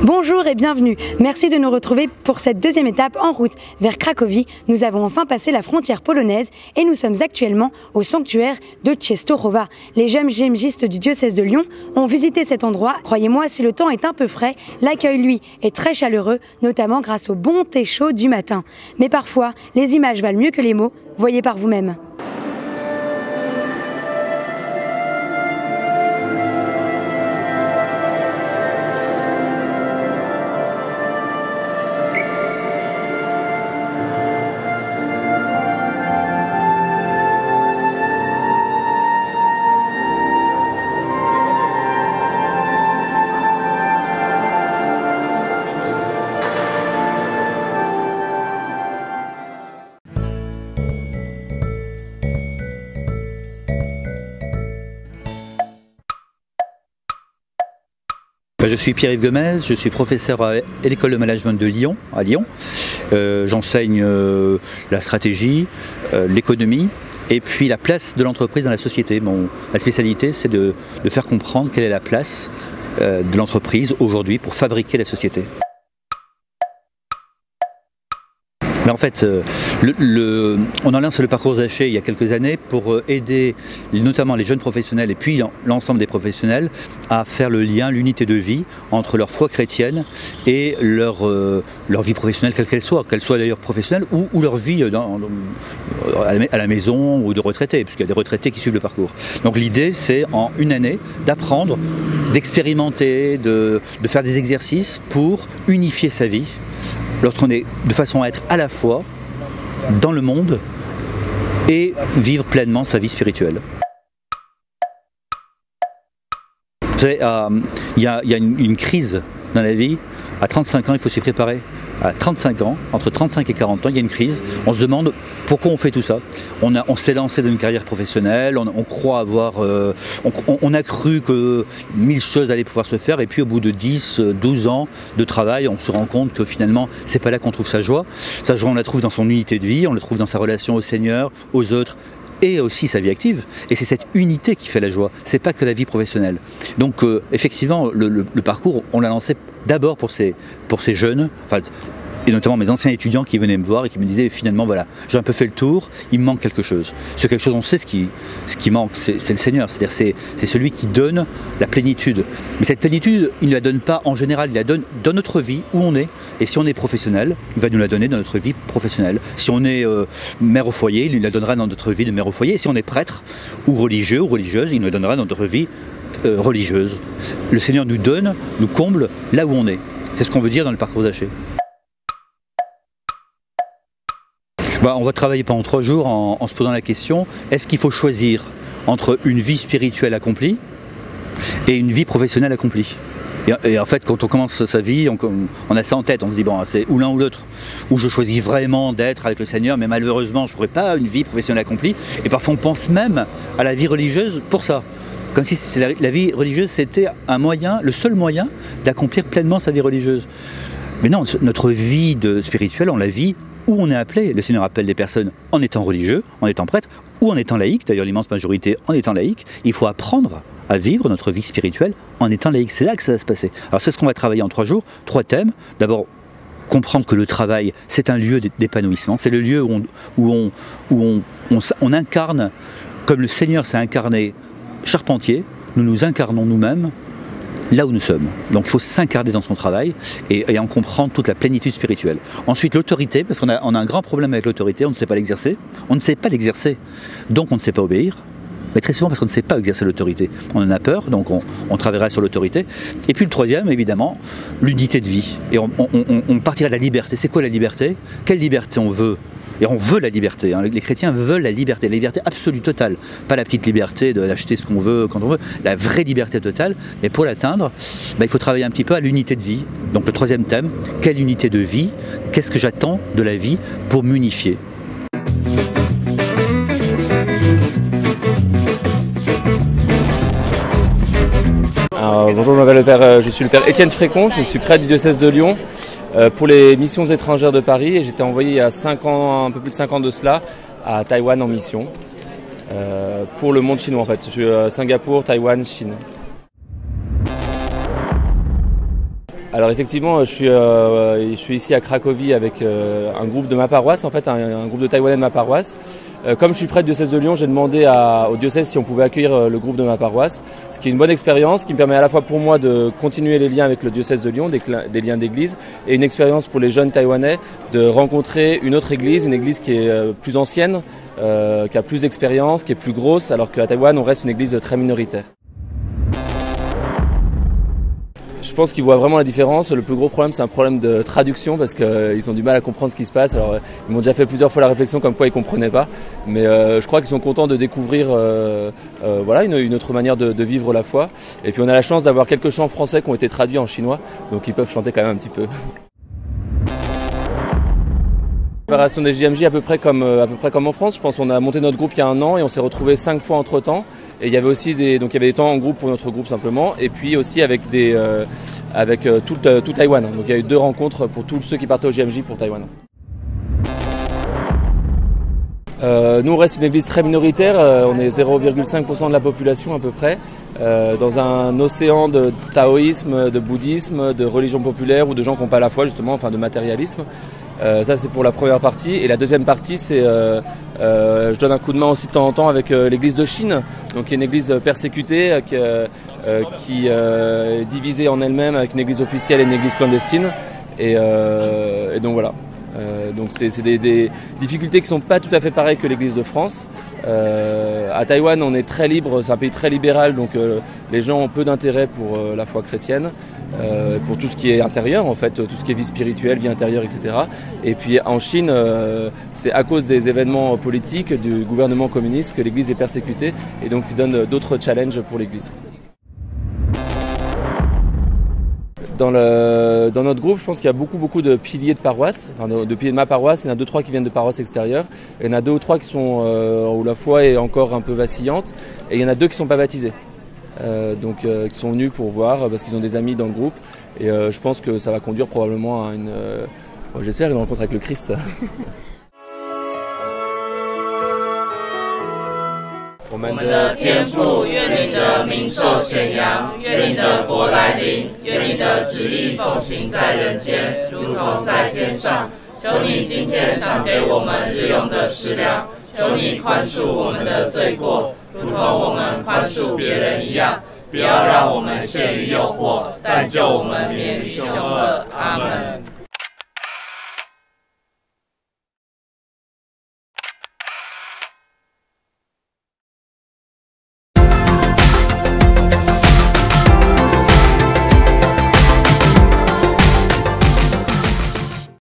Bonjour et bienvenue. Merci de nous retrouver pour cette deuxième étape en route vers Cracovie. Nous avons enfin passé la frontière polonaise et nous sommes actuellement au sanctuaire de Częstochowa. Les jeunes GMJistes du diocèse de Lyon ont visité cet endroit. Croyez-moi, si le temps est un peu frais, l'accueil, lui, est très chaleureux, notamment grâce au bon thé chaud du matin. Mais parfois, les images valent mieux que les mots. Voyez par vous-même. Je suis Pierre-Yves Gomez, je suis professeur à l'école de management de Lyon, à Lyon. J'enseigne la stratégie, l'économie et puis la place de l'entreprise dans la société. Ma spécialité, c'est de faire comprendre quelle est la place de l'entreprise aujourd'hui pour fabriquer la société. Mais en fait, on a lancé le parcours Zaché il y a quelques années pour aider notamment les jeunes professionnels et puis l'ensemble des professionnels à faire le lien, l'unité de vie entre leur foi chrétienne et leur vie professionnelle, quelle qu'elle soit d'ailleurs professionnelle ou leur vie à la maison ou de retraités, puisqu'il y a des retraités qui suivent le parcours. Donc l'idée, c'est en une année d'apprendre, d'expérimenter, de faire des exercices pour unifier sa vie. Lorsqu'on est de façon à être à la fois dans le monde et vivre pleinement sa vie spirituelle. Vous savez, il y a une crise dans la vie. À 35 ans, il faut s'y préparer. À 35 ans, entre 35 et 40 ans, il y a une crise. On se demande pourquoi on fait tout ça. On s'est lancé dans une carrière professionnelle, on croit avoir... on a cru que 1000 choses allaient pouvoir se faire et puis au bout de 10, 12 ans de travail, on se rend compte que finalement, c'est pas là qu'on trouve sa joie. Sa joie, on la trouve dans son unité de vie, on la trouve dans sa relation au Seigneur, aux autres, et aussi sa vie active. Et c'est cette unité qui fait la joie, c'est pas que la vie professionnelle. Donc effectivement, le parcours, on l'a lancé d'abord pour ces jeunes, et notamment mes anciens étudiants qui venaient me voir et qui me disaient finalement voilà, j'ai un peu fait le tour, il me manque quelque chose. Ce quelque chose, on sait ce qui manque, c'est le Seigneur, c'est-à-dire c'est celui qui donne la plénitude. Mais cette plénitude, il ne la donne pas en général, il la donne dans notre vie où on est. Et si on est professionnel, il va nous la donner dans notre vie professionnelle. Si on est mère au foyer, il nous la donnera dans notre vie de mère au foyer. Et si on est prêtre ou religieux ou religieuse, il nous la donnera dans notre vie religieuse. Le Seigneur nous donne, nous comble là où on est. C'est ce qu'on veut dire dans le parcours Zaché. On va travailler pendant 3 jours en se posant la question, est-ce qu'il faut choisir entre une vie spirituelle accomplie et une vie professionnelle accomplie? Et en fait, quand on commence sa vie, on a ça en tête, on se dit bon, c'est ou l'un ou l'autre, ou je choisis vraiment d'être avec le Seigneur, mais malheureusement, je ne pourrais pas une vie professionnelle accomplie. Et parfois, on pense même à la vie religieuse pour ça. Comme si la vie religieuse, c'était un moyen, le seul moyen d'accomplir pleinement sa vie religieuse. Mais non, notre vie spirituelle, on la vit où on est appelé. Le Seigneur appelle des personnes en étant religieux, en étant prêtre, ou en étant laïque, d'ailleurs l'immense majorité en étant laïque. Il faut apprendre à vivre notre vie spirituelle en étant laïque. C'est là que ça va se passer. Alors c'est ce qu'on va travailler en 3 jours, 3 thèmes. D'abord, comprendre que le travail, c'est un lieu d'épanouissement. C'est le lieu où on incarne, comme le Seigneur s'est incarné charpentier, nous nous incarnons nous-mêmes là où nous sommes. Donc il faut s'incarner dans son travail et en comprendre toute la plénitude spirituelle. Ensuite l'autorité, parce qu'on a un grand problème avec l'autorité, on ne sait pas l'exercer. On ne sait pas l'exercer, donc on ne sait pas obéir. Mais très souvent parce qu'on ne sait pas exercer l'autorité. On en a peur, donc on travaillera sur l'autorité. Et puis le troisième, évidemment, l'unité de vie. Et on partira de la liberté. C'est quoi la liberté? Quelle liberté on veut? Et on veut la liberté, hein. Les chrétiens veulent la liberté absolue, totale. Pas la petite liberté d'acheter ce qu'on veut quand on veut, la vraie liberté totale. Et pour l'atteindre, il faut travailler un petit peu à l'unité de vie. Donc le troisième thème, quelle unité de vie? Qu'est-ce que j'attends de la vie pour m'unifier? Bonjour, je suis le père Étienne Frécon, je suis prêtre du diocèse de Lyon pour les missions étrangères de Paris et j'étais envoyé il y a 5 ans, un peu plus de 5 ans de cela, à Taïwan en mission pour le monde chinois en fait. Je suis Singapour, Taïwan, Chine. Alors effectivement, je suis ici à Cracovie avec un groupe de ma paroisse, en fait un groupe de Taïwanais de ma paroisse. Comme je suis prêtre du diocèse de Lyon, j'ai demandé au diocèse si on pouvait accueillir le groupe de ma paroisse, ce qui est une bonne expérience, qui me permet à la fois pour moi de continuer les liens avec le diocèse de Lyon, des liens d'église, et une expérience pour les jeunes Taïwanais de rencontrer une autre église, une église qui est plus ancienne, qui a plus d'expérience, qui est plus grosse, alors qu'à Taïwan on reste une église très minoritaire. Je pense qu'ils voient vraiment la différence. Le plus gros problème, c'est un problème de traduction parce qu'ils ont du mal à comprendre ce qui se passe. Alors, ils m'ont déjà fait plusieurs fois la réflexion comme quoi ils ne comprenaient pas. Mais je crois qu'ils sont contents de découvrir voilà, une autre manière de vivre la foi. Et puis on a la chance d'avoir quelques chants français qui ont été traduits en chinois. Donc ils peuvent chanter quand même un petit peu. La préparation des JMJ à peu près comme en France. Je pense qu'on a monté notre groupe il y a 1 an et on s'est retrouvés 5 fois entre temps. Et il y avait aussi des temps en groupe pour notre groupe simplement, et puis aussi avec tout Taïwan. Donc il y a eu 2 rencontres pour tous ceux qui partaient au JMJ pour Taïwan. Nous on reste une église très minoritaire, on est 0,5% de la population à peu près, dans un océan de taoïsme, de bouddhisme, de religion populaire ou de gens qui n'ont pas la foi justement, enfin de matérialisme. Ça c'est pour la première partie, et la deuxième partie c'est je donne un coup de main aussi de temps en temps avec l'église de Chine, donc qui est une église persécutée qui est divisée en elle-même avec une église officielle et une église clandestine, et donc voilà. Donc c'est des difficultés qui sont pas tout à fait pareilles que l'église de France. À Taïwan on est très libre, c'est un pays très libéral, donc les gens ont peu d'intérêt pour la foi chrétienne, pour tout ce qui est intérieur en fait, tout ce qui est vie spirituelle, vie intérieure, etc. Et puis en Chine, c'est à cause des événements politiques du gouvernement communiste que l'église est persécutée, et donc ça donne d'autres challenges pour l'église. Dans notre groupe, je pense qu'il y a beaucoup de piliers de paroisse, enfin de piliers de ma paroisse. Il y en a 2-3 qui viennent de paroisses extérieures. Il y en a 2 ou 3 qui sont où la foi est encore un peu vacillante. Et il y en a 2 qui ne sont pas baptisés, qui sont venus pour voir parce qu'ils ont des amis dans le groupe. Et je pense que ça va conduire probablement à j'espère, une rencontre avec le Christ. 我们的天父，愿你的名受显扬，愿你的国来临，愿你的旨意奉行在人间，如同在天上。求你今天赏给我们日用的食粮，求你宽恕我们的罪过，如同我们宽恕别人一样。不要让我们陷于诱惑，但救我们免于凶恶。阿们。